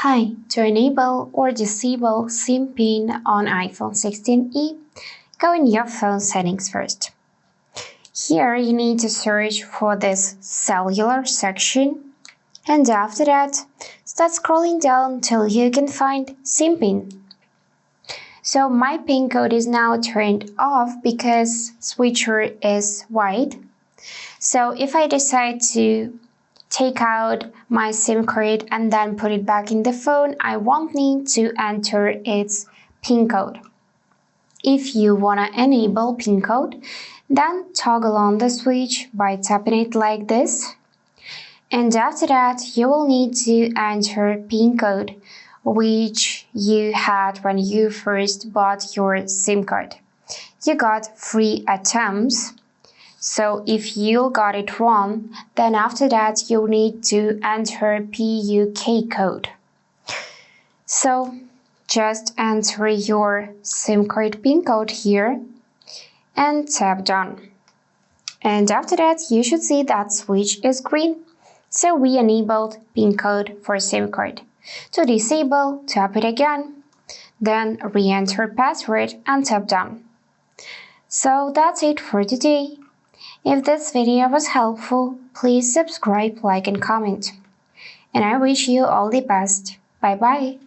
Hi, to enable or disable SIM PIN on iPhone 16e, go in your phone settings first. Here you need to search for this cellular section, and after that, start scrolling down till you can find SIM PIN. So my PIN code is now turned off because switcher is white. So if I decide to take out my SIM card and then put it back in the phone, I won't need to enter its PIN code. If you want to enable PIN code, then toggle on the switch by tapping it like this. And after that, you will need to enter PIN code, which you had when you first bought your SIM card. You got 3 attempts. So if you got it wrong, then after that you need to enter PUK code. So just enter your SIM card PIN code here and tap done. And after that you should see that switch is green. So we enabled PIN code for SIM card. To disable, tap it again, then re-enter password and tap done. So that's it for today. If this video was helpful, please subscribe, like and comment. And I wish you all the best. Bye bye.